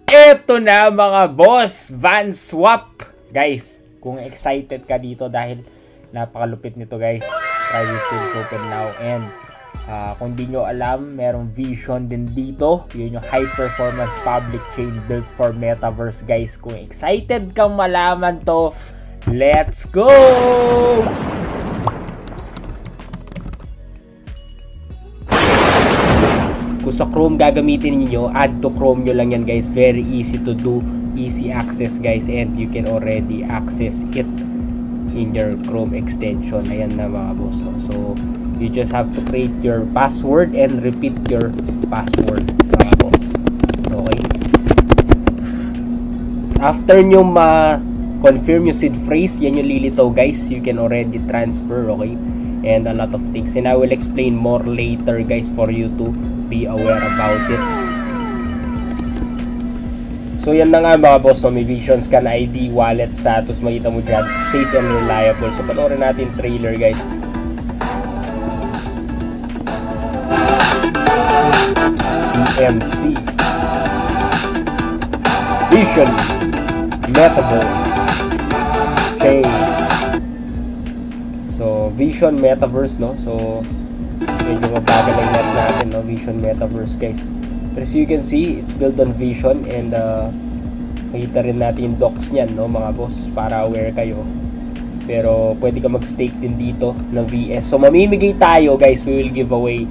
Eto na mga boss, VanSwap. Guys, kung excited ka dito dahil napakalupit nito guys, private sales open now. And kung di nyo alam, merong Vision din dito. Yun yung high performance public chain built for metaverse guys. Kung excited kang malaman to, let's go! Kung sa Chrome gagamitin niyo, add to Chrome nyo lang yan guys. Very easy to do, easy access guys, and you can already access it in your Chrome extension. Ayan na mga boss. So you just have to create your password and repeat your password mga boss. Okay? After nyo ma-confirm yung seed phrase, yan yung lilitaw guys. You can already transfer, okay? And a lot of things. And I will explain more later guys for you to be aware about it. So yan na nga mga boss, no? May Vision Scan ID, wallet status, makita mo dyan, safe and reliable. So panoorin natin trailer guys. VMC Vision Metaverse Chain. So Vision Metaverse, no? So medyo mabagal ang net natin, no? Vision Metaverse guys. Pero as you can see, it's built on Vision. And makita rin natin yung docs nyan, no mga boss, para aware kayo. Pero pwede ka mag-stake din dito ng VS. So mamimigay tayo guys, we will give away.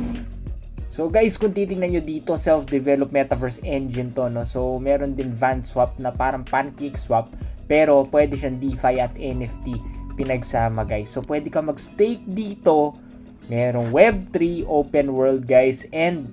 So guys, kung titingnan nyo dito, self-developed metaverse engine to, no? So meron din VanSwap na parang pancake swap, pero pwede siyang DeFi at NFT pinagsama guys. So pwede ka mag-stake dito. Merong Web3 open world guys, and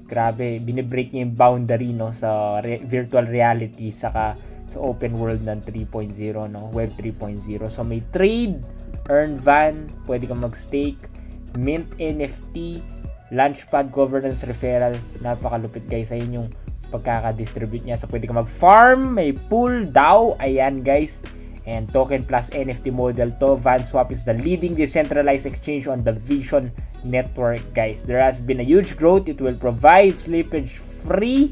grabe, binibreak niya yung boundary, no, sa virtual reality saka sa open world ng 3.0, no, Web 3.0. So may trade, earn Van, pwede kang mag-stake, mint NFT, Launchpad governance referral, napakalupit guys. Ayun yung pagkaka-distribute niya. So pwede kang mag-farm, may pool, DAO, ayan guys. And token plus NFT model to. VanSwap is the leading decentralized exchange on the Vision network guys. There has been a huge growth. It will provide slippage free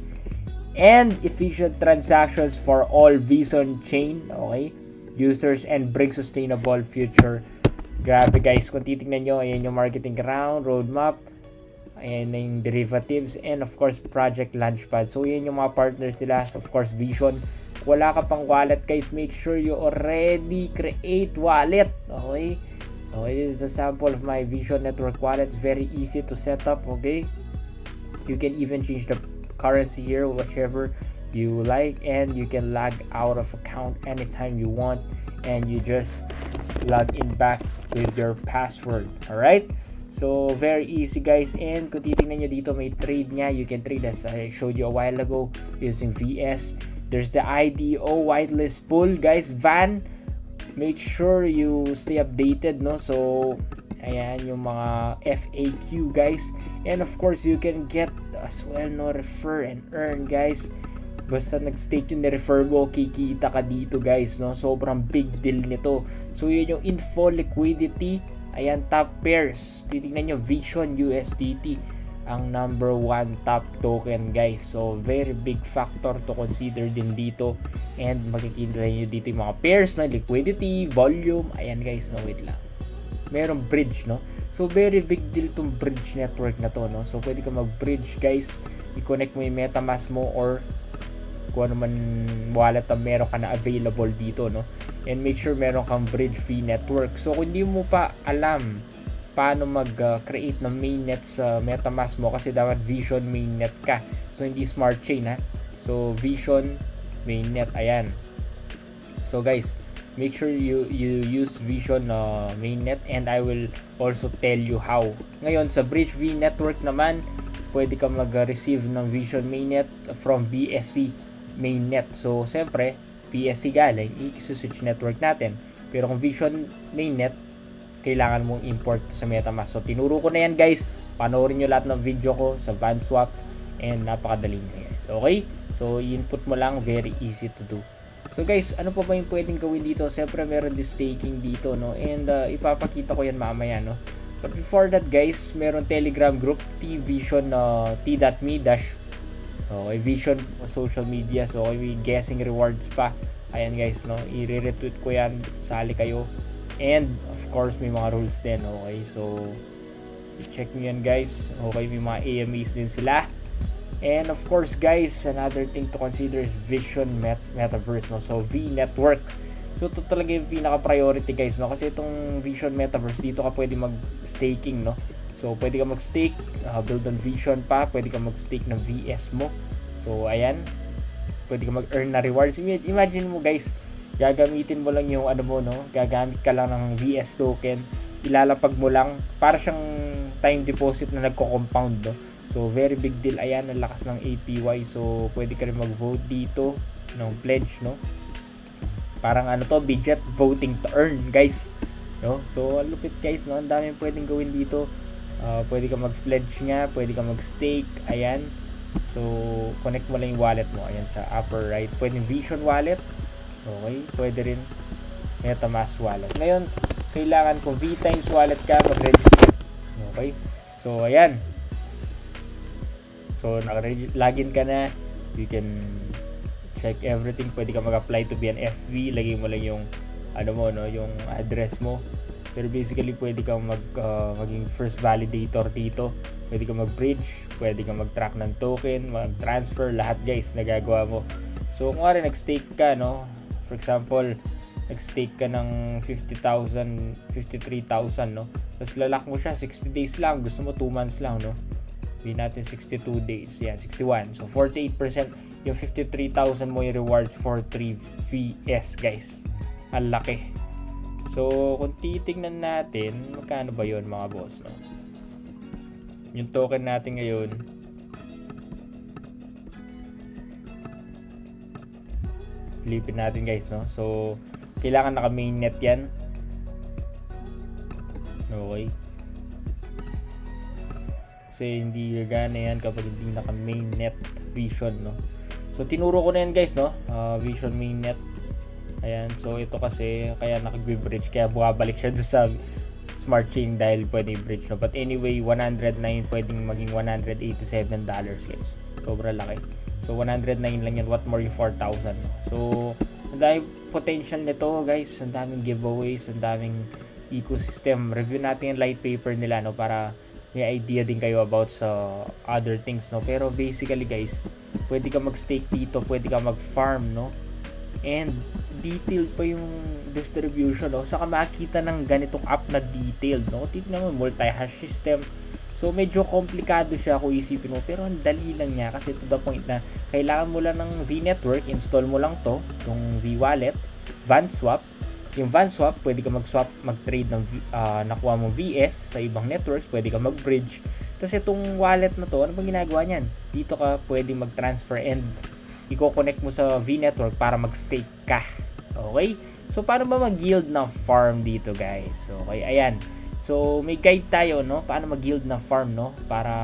and efficient transactions for all Vision chain, okay, users, and bring sustainable future. Grabe guys, kung titignan nyo, ayan yung marketing ground, roadmap, ayan yung derivatives, and of course project Launchpad. So yan yung mga partners nila. So, of course Vision. Wala ka pang wallet guys, make sure you already create wallet, okay? So this is a sample of my Vision network wallet. It's very easy to set up, okay? You can even change the currency here, whichever you like, and you can log out of account anytime you want, and you just log in back with your password. Alright? So very easy guys. And kung titingnan nyo dito, may trade nya. You can trade as I showed you a while ago using VS. There's the IDO whitelist pool guys. Van, make sure you stay updated, no? So ayan yung mga FAQ guys. And of course you can get as well, no, refer and earn guys. Basta nag-stake yung ni-refer mo, kikita ka dito guys, no? Sobrang big deal nito. So yun yung info, liquidity. Ayan, top pairs. Titignan nyo, Vision USDT ang number 1 top token guys. So very big factor to consider din dito. And makikita nyo dito yung mga pairs na liquidity, volume. Ayan guys, no, wait lang. Merong bridge, no? So very big deal tong bridge network na to, no? So pwede ka mag-bridge guys. I-connect mo yung MetaMask mo or kung ano man wallet na meron ka na available dito, no? And make sure meron kang bridge fee network. So kung hindi mo pa alam paano mag-create ng mainnet sa MetaMask mo, kasi dapat Vision mainnet ka. So hindi smart chain, ha? So Vision mainnet, ayan. So guys, make sure you use Vision mainnet, and I will also tell you how. Ngayon sa Bridge V network naman, pwede ka mag-receive ng Vision mainnet from BSC mainnet. So siyempre BSC galing, i-switch network natin. Pero kung Vision mainnet, kailangan mong import sa MetaMask. So tinuro ko na yan guys. Panoorin nyo lahat ng video ko sa VanSwap, and napakadali nyo guys. Okay? So input mo lang, very easy to do. So guys, ano pa ba yung pwedeng gawin dito? Siyempre meron din staking dito, no? And ipapakita ko yan mamaya, no? But before that guys, meron Telegram group, tvision t.me Okay, Vision social media. So okay, may guessing rewards pa. Ayan guys, no, i-retweet ko yan, sali kayo. And of course may mga rules din. Okay, so check nyo yan guys. Okay, may mga AMAs din sila. And of course guys, another thing to consider is Vision Metaverse, no? So V Network. So ito talaga yung pinaka-priority guys, no? Kasi itong Vision Metaverse, dito ka pwede mag-staking, no? So pwede ka mag-stake, build on Vision pa, pwede ka mag-stake ng VS mo. So ayan, pwede ka mag-earn na rewards. Imagine mo guys, gagamitin mo lang yung ano mo, no? Gagamit ka lang ng VS token, ilalapag mo lang, para siyang time deposit na nagko-compound, no? So very big deal. Ayan, ang lakas ng APY. So pwede ka rin mag-vote dito ng pledge, no? Parang ano to, budget voting to earn guys, no? So ang lupit guys, no? Ang dami pwedeng gawin dito. Pwede ka mag-pledge nga, pwede ka mag-stake. Ayan, so connect mo lang yung wallet mo. Ayan sa upper right, pwede Vision wallet. Okay, pwede rin MetaMask wallet. Ngayon, kailangan kung V times wallet ka, mag-register. Okay, so ayan, so naka-login ka na, you can check everything. Pwede ka mag-apply to be an FV, lagay mo lang yung ano mo, no, yung address mo. Pero basically pwede kang maging first validator dito. Pwede kang mag-bridge, pwede kang mag-track ng token, mag-transfer, lahat guys nagagawa mo. So kung nga rin nag-stake ka, no, for example nag-stake ka ng 50,000, 53,000, no, tapos lalak mo siya 60 days lang, gusto mo 2 months lang, no, hindi natin 62 days, yan, 61, so 48% yung 53,000 mo yung rewards for 3 VS guys. Ang laki. So kung titingnan natin, magkano ba yun mga boss, no? Yung token natin ngayon, lipin natin guys, no? So kailangan naka mainnet yan. Okay, kasi hindi gagana yan kapag hindi naka mainnet Vision, no? So tinuro ko na yan guys, no? Vision mainnet. Ayan, so ito kasi kaya nakag-bridge, kaya bumabalik siya sa smart chain dahil pwede i-bridge, no? But anyway, 109 pwedeng maging $187 guys. Sobrang laki. So 109 lang yan, what more yung 4,000, no? So ang daming potential nito guys, ang daming giveaways, ang daming ecosystem. Review natin yung light paper nila, no, para may idea din kayo about sa other things, no. Pero basically guys, pwede ka mag-stake dito, pwede ka mag-farm, no, and detailed pa yung distribution, no. Saka makita ng ganitong app na detailed, no. Titignan mo, multi-hash system. So medyo komplikado siya kung isipin mo, pero ang dali lang niya kasi to the point na kailangan mo lang ng V Network, install mo lang to, itong V Wallet, VanSwap. Yung VanSwap, pwede ka mag-swap, mag-trade ng nakuha mo VS sa ibang networks, pwede ka mag-bridge. Tapos itong wallet na to, ano bang ginagawa niyan? Dito ka pwede mag-transfer and i-connect mo sa V Network para mag-stake ka. Okay? So paano ba mag-yield na farm dito guys? Okay, ayan. So may guide tayo, no, paano mag-yield na farm, no, para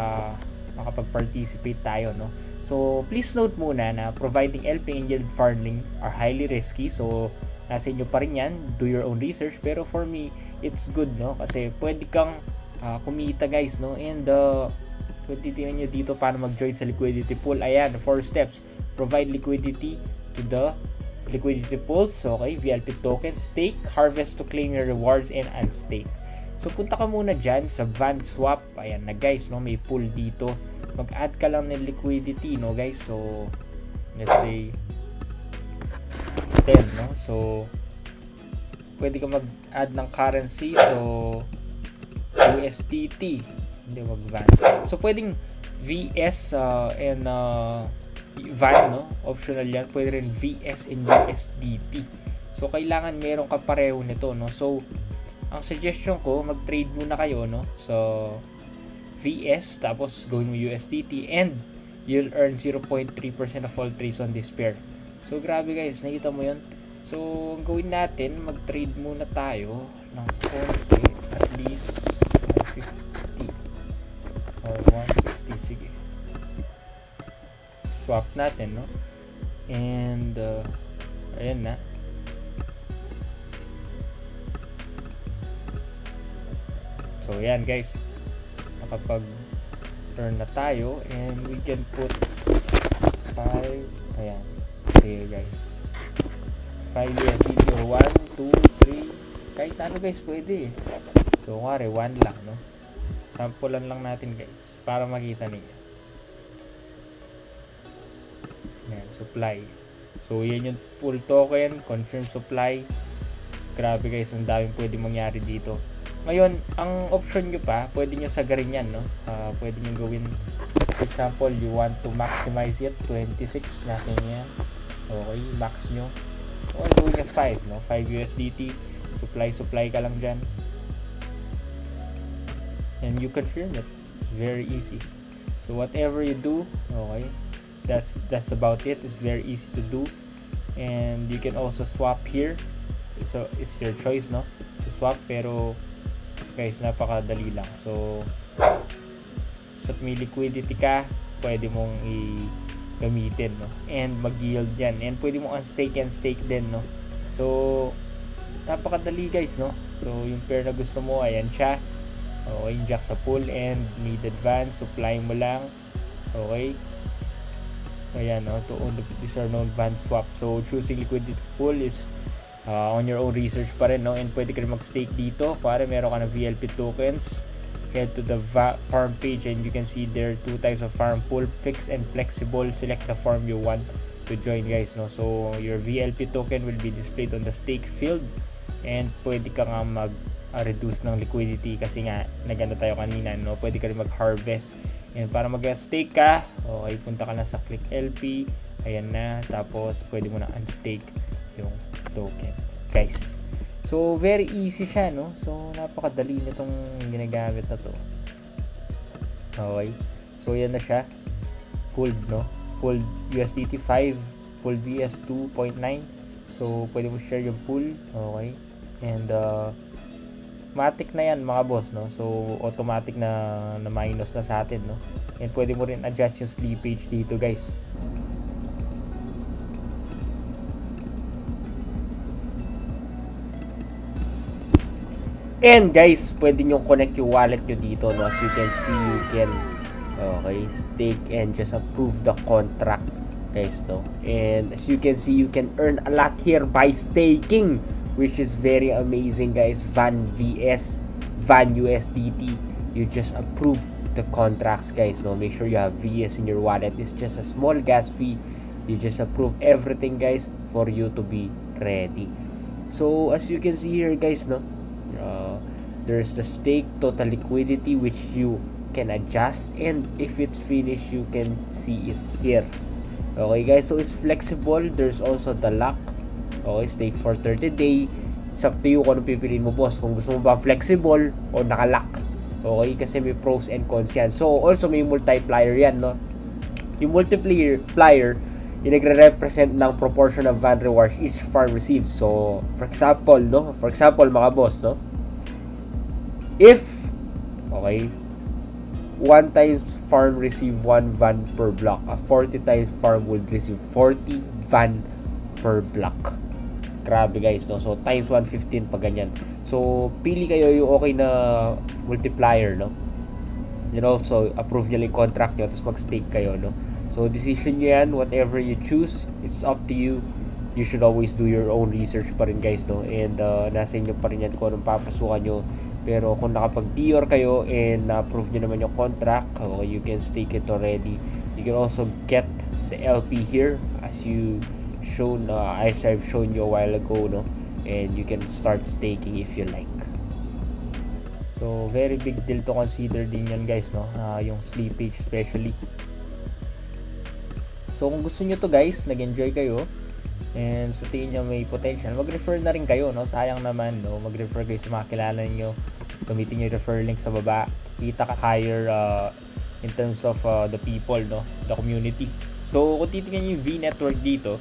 makapag-participate tayo, no. So please note muna na providing LP and yield farming are highly risky. So nasa inyo pa rin yan, do your own research, pero for me it's good, no, kasi pwede kang kumita guys, no. And kung titignan nyo dito paano mag-join sa liquidity pool, ayan, 4 steps. Provide liquidity to the liquidity pools, okay, VLP token, stake, harvest to claim your rewards, and unstake. So punta ka muna dyan sa VanSwap. Ayan na guys, no, may pool dito. Mag-add ka lang ng liquidity, no guys. So let's say 10, no. So pwede ka mag-add ng currency. So USDT, hindi mag-Van. So pwedeng VS and Van, no, optional yan. Pwede rin VS and USDT. So kailangan meron ka pareho nito, no. So ang suggestion ko, mag-trade muna kayo, no, so VS, tapos gawin mo USDT, and you'll earn 0.3% of all trades on this pair. So grabe guys, nakita mo yun. So ang gawin natin, mag-trade muna tayo ng konti, at least 150 or 160, sige, swap natin, no, and ayan na. So yan guys, nakapag-earn na tayo, and we can put 5, ayan, here guys, 5 USDT or 1, 2, 3, kahit ano guys pwede. So kuwari 1 lang, no, sampulan lang natin guys para makita niyo. Ayan, supply. So yan yung full token, confirm supply. Grabe guys, ang daming pwede mangyari dito. Ngayon, ang option nyo pa, pwede nyo sagarin yan, no? Pwede nyo gawin, for example, you want to maximize it, 26, nasa inyo yan. Okay, max nyo. O, gawin nyo 5, no? 5 USDT, supply ka lang dyan. And you confirm it. It's very easy. So, whatever you do, okay, that's about it. It's very easy to do. And you can also swap here. So, it's your choice, no? To swap, pero guys, napakadali lang. So, sa may liquidity ka, pwede mong i-gamitin, no? And mag-yield yan. And pwede mong unstake and stake din, no? So, napakadali guys, no? So, yung pair na gusto mo, ayan siya. Okay, inject sa pool and need advance. Supply mo lang. Okay. Ayan, no? These are known advance swap. So, choosing liquidity pool is on your own research pa rin, no? And pwede ka rin mag-stake dito. Para meron ka ng VLP tokens. Head to the farm page and you can see there 2 types of farm pool, fixed and flexible. Select the farm you want to join guys, no? So your VLP token will be displayed on the stake field and pwede ka nga mag-reduce ng liquidity kasi nga nagano tayo kanina, no? Pwede ka rin mag-harvest. And para mag-stake ka, okay, punta ka na sa click LP. Ayan na. Tapos pwede mo na unstake yung token guys. So very easy siya, no? So napakadali nitong ginagamit na to. Okay, so yan na siya, pulled, no? Pulled USDT 5, pulled VS 2.9. so pwede mo share yung pool. Okay, and matic na yan mga boss, no? So automatic na minus na sa atin, no? And pwede mo rin adjust yung slippage dito guys. And guys, pwede nyo connect yung wallet nyo dito, no? As you can see, you can stake and just approve the contract guys, no? And as you can see, you can earn a lot here by staking, which is very amazing guys. Van VS, Van USDT, you just approve the contracts guys, no? Make sure you have VS in your wallet. It's just a small gas fee. You just approve everything guys for you to be ready. So as you can see here guys, no, there's the stake total liquidity which you can adjust, and if it's finished you can see it here. Okay guys, so it's flexible. There's also the lock. Okay, stake for 30 days. It's up to you kung ano pipiliin mo boss, kung gusto mo ba flexible o naka-lock. Okay, kasi may pros and cons yan. So also may multiplier yan, no? Yung multiplier yung nagre-represent ng proportion of van rewards each farm receives. So for example, no, mga boss, no, if, okay, 1 times farm receive 1 van per block, a 40 times farm would receive 40 van per block. Grabe guys, no? So times 115 pa ganyan. So pili kayo yung okay na multiplier, no? And also approve nyo yung contract nyo, tapos mag-stake kayo, no? So decision nyo yan, whatever you choose, it's up to you. You should always do your own research pa rin guys, no? And nasa inyo pa rin yan kung anong papasukan nyo. Pero kung nakapag-TR kayo and na-approve nyo naman yung contract, okay, you can stake it already. You can also get the LP here as I've shown you a while ago, no? And you can start staking if you like. So very big deal to consider din yan guys, no? Yung slippage especially. So kung gusto nyo to guys, nag-enjoy kayo and sa tingin nyo may potential, mag-refer na rin kayo, no? Sayang naman, no? Mag-refer kayo sa mga kilala nyo. Gamitin nyo yung refer link sa baba. Kikita ka higher in terms of the people, no? The community. So kung titingnan nyo yung V-Network dito,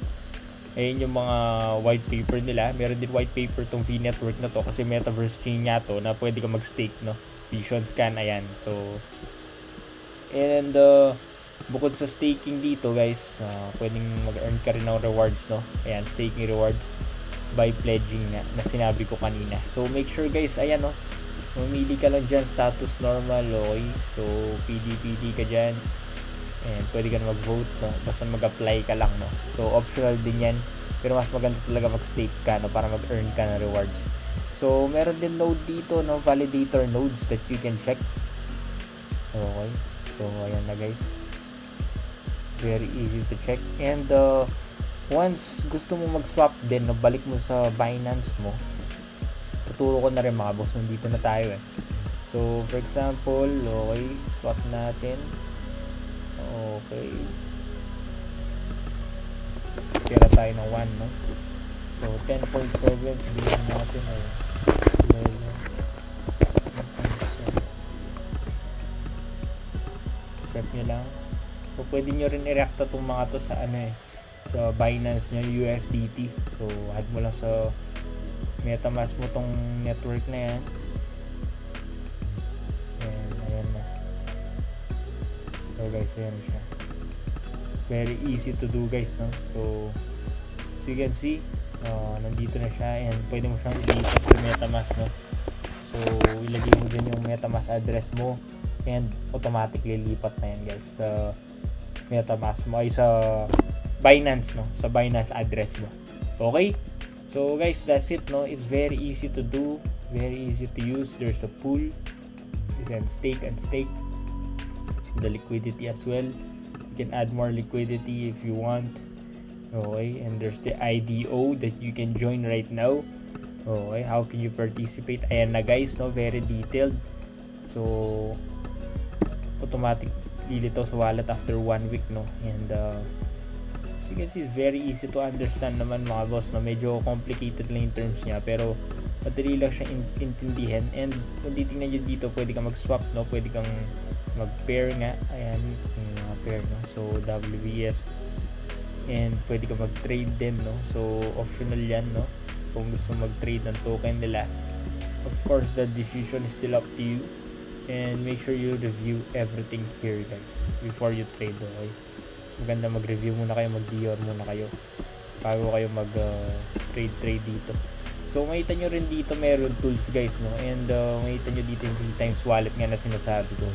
ayun yung mga white paper nila. Meron din white paper tong V-Network na to kasi metaverse chain nga to na pwede ka mag-stake, no? Vision scan, ayan. So and bukod sa staking dito guys, pwedeng mag-earn ka rin ng rewards, no? Ayan, staking rewards by pledging na sinabi ko kanina. So make sure guys, ayan, no, mamili ka lang dyan, status normal, okay? So PD ka dyan. And pwede ka na mag-vote, no? Basta mag-apply ka lang, no? So optional din yan, pero mas maganda talaga mag-stake ka, no? Para mag-earn ka na rewards. So meron din node dito, no? Validator nodes that you can check. Okay, so ayan na guys, very easy to check. And once gusto mo mag-swap din, no? Balik mo sa Binance mo, tuturo ko na rin mga boss, nandito na tayo eh. So for example, okay, swap natin. Okay, tira tayo ng 1, no? So 10.7, sabihin natin ay 10.7. Accept nyo lang. So pwede nyo rin i-react itong mga to sa sa Binance nyo, USDT. So add mo lang sa MetaMask mo tong network na yan. Ayan na. So guys, ayan siya. Very easy to do guys, no? So you can see, nandito na siya, and pwede mo siyang ilipat sa MetaMask, no? So ilagay mo dyan yung MetaMask address mo, and automatically lipat na yan guys sa MetaMask mo, ay sa Binance, no? Sa Binance address mo. Okay? So guys, that's it, no? It's very easy to do, very easy to use. There's a pool, you can stake and stake the liquidity as well. You can add more liquidity if you want. Okay, and there's the IDO that you can join right now. Okay, how can you participate? Ayan na guys, no? Very detailed. So automatic lilitaw sa wallet after 1 week, no? And so you can see, it's very easy to understand naman mga boss, no? Medyo complicated lang yung terms niya, pero madali lang siya intindihan. And kung titingnan nyo dito, pwede kang mag-swap, no? Pwede kang mag-pair nga. Ayan, yung mga pair, no? So WVS, and pwede ka mag-trade din, no? So optional yan, no? Kung gusto mag-trade ng token nila. Of course, the decision is still up to you, and make sure you review everything here guys before you trade. Okay, so maganda mag-review muna kayo, mag-DR muna kayo bago kayo mag-trade dito. So makita nyo rin dito meron tools guys, no? And makita nyo dito yung VTimes wallet nga na sinasabi ko.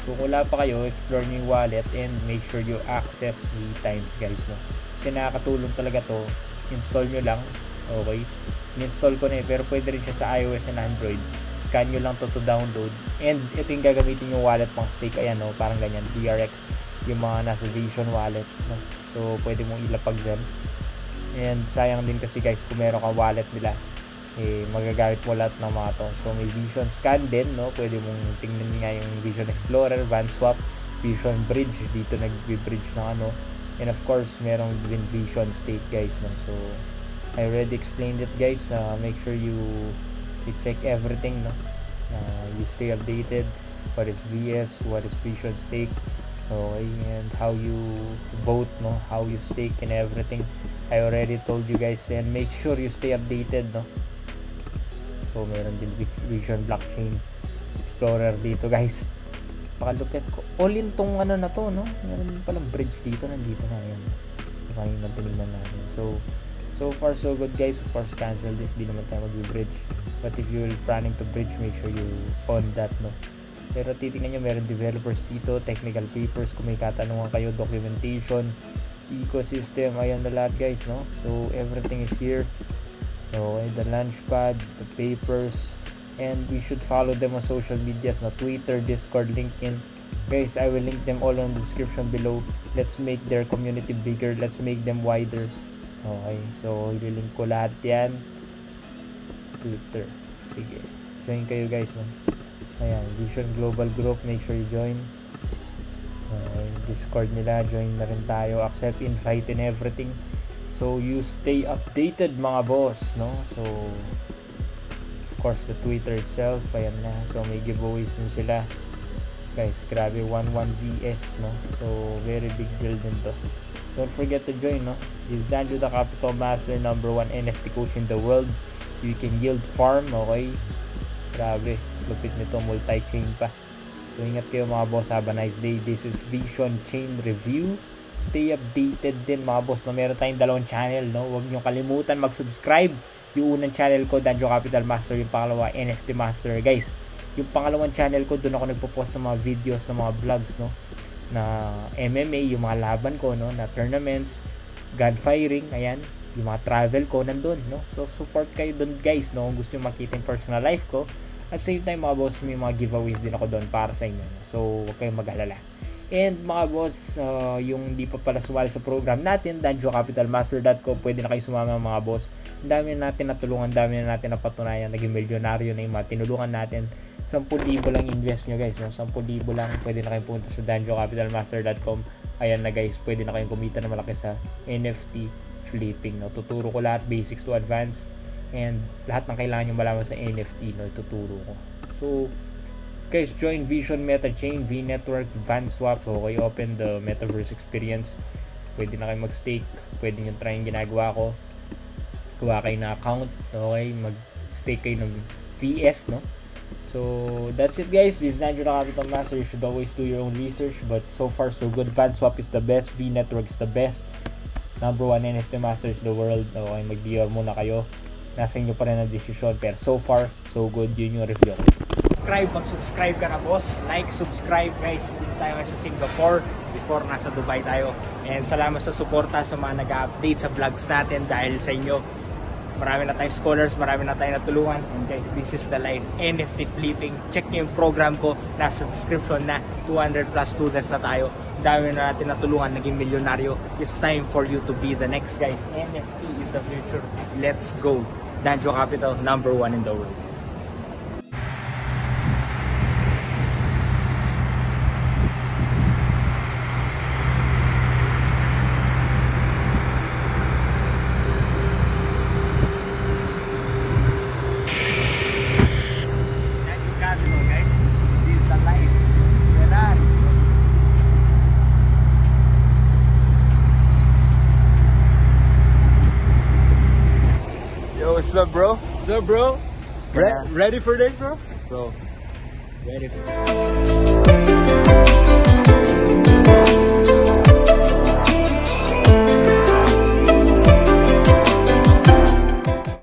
So kung wala pa kayo, explore nyo yung wallet and make sure you access VTimes guys, no? Kasi nakakatulong talaga to. Install nyo lang. Okay, in-install ko na pero pwede rin siya sa iOS and Android. Scan nyo lang to download, and ito yung gagamitin yung wallet pang stake. Ayan, no? Parang ganyan, VRX, yung mga nasa Vision wallet, no? So pwede mong ilapag dyan. And sayang din kasi guys, kung meron ka wallet nila, magagamit mo lahat ng mga to. So may Vision Scan din, no? Pwede mong tingnan nga yung Vision Explorer, VanSwap, Vision Bridge, dito nag-bridge ng and of course merong din Vision Stake guys, no? So I already explained it guys. Make sure you check everything, no? You stay updated, what is VS, what is Vision Stake, okay, and how you vote, no? How you stake and everything I already told you guys. And make sure you stay updated, no? So meron din Vision Blockchain Explorer dito guys. Pakalupit ko, all in tong na to, no? Meron palang bridge dito, nandito na yan. Kanina tinignan natin. So far so good guys. Of course, cancel this, di naman tayo mag-bridge, but if you're planning to bridge, make sure you on that, no? Pero titingnan nyo, meron developers dito, technical papers kung may katanungan kayo, documentation, ecosystem, ayan na lahat guys, no? So everything is here. Okay, the launchpad, the papers, and we should follow them on social medias, no? Twitter, Discord, LinkedIn guys. I will link them all in the description below. Let's make their community bigger, let's make them wider. Okay, so ililink ko lahat yan. Twitter, sige, join kayo guys, no? Ayan, Vision Global Group, make sure you join. Okay, Discord nila, join na rin tayo, accept invite and everything. So you stay updated mga boss, no? So of course the Twitter itself, ayan na. So may giveaways din sila guys, grabe, 11 VS, no? So very big deal din to. Don't forget to join, no? This is Danjo, the Capital Master, #1 NFT coach in the world. You can yield farm, okay? Grabe, lupit nito, multi-chain pa. So ingat kayo mga boss, have a nice day. This is Vision Chain Review. Stay updated din mga boss, no? Meron tayong 2 channel, no? Huwag nyo kalimutan mag-subscribe. Yung unang channel ko, Danjo Capital Master. Yung pangalawa, NFT Master. Guys, yung pangalawang channel ko, doon ako nagpo-post ng mga videos, ng mga vlogs, no? na MMA, yung mga laban ko, no, na tournaments, gunfiring, ayan, yung mga travel ko nandun, no. So support kayo dun guys, no, kung gusto nyo makita yung personal life ko. At same time mga boss, may mga giveaways din ako doon para sa inyo, no? So huwag kayong mag-alala. And mga boss, yung hindi pa pala sumali sa program natin, DanjoCapitalMaster.com, pwede na kayo sumama mga boss. Ang dami na natin natulungan, dami na natin napatunayan, naging milyonaryo na yung mga tinulungan natin. 10,000 lang invest nyo guys, no? 10,000 lang, pwede na kayong punta sa DanjoCapitalMaster.com. Ayan na guys, pwede na kayong kumita na malaki sa NFT flipping, no? Tuturo ko lahat, basics to advanced, and lahat ng kailangan nyo malaman sa NFT, no, ituturo ko. So guys, join Vision Meta Chain, V Network, VanSwap. So okay, open the Metaverse experience. Pwede na kayo mag-stake, pwede nyo try yung ginagawa ko. Gawa kayo na account, okay, mag-stake kayo ng VS, no. So that's it guys, this is Danjo the Capital Master. You should always do your own research, but so far so good. VanSwap is the best, V Network is the best, number 1 NFT master in the world. Okay, mag-DR muna kayo, nasa inyo pa rin ang desisyon, pero so far so good, yun yung review ko. Mag-subscribe ka na boss, like, subscribe guys. Dito tayo sa Singapore, before nasa Dubai tayo. And salamat sa suporta sa mga nag-update sa vlogs natin. Dahil sa inyo, marami na tayong scholars, marami na tayong natulungan. And guys, this is the life, NFT flipping. Check nyo yung program ko, nasa description na. 200 plus students na tayo, dami na natin natulungan, naging milyonaryo. It's time for you to be the next guys. NFT is the future, let's go. Danjo Capital, number 1 in the world. What's up, bro? What's up, bro? Yeah. Ready for this, bro? Bro, Ready for this.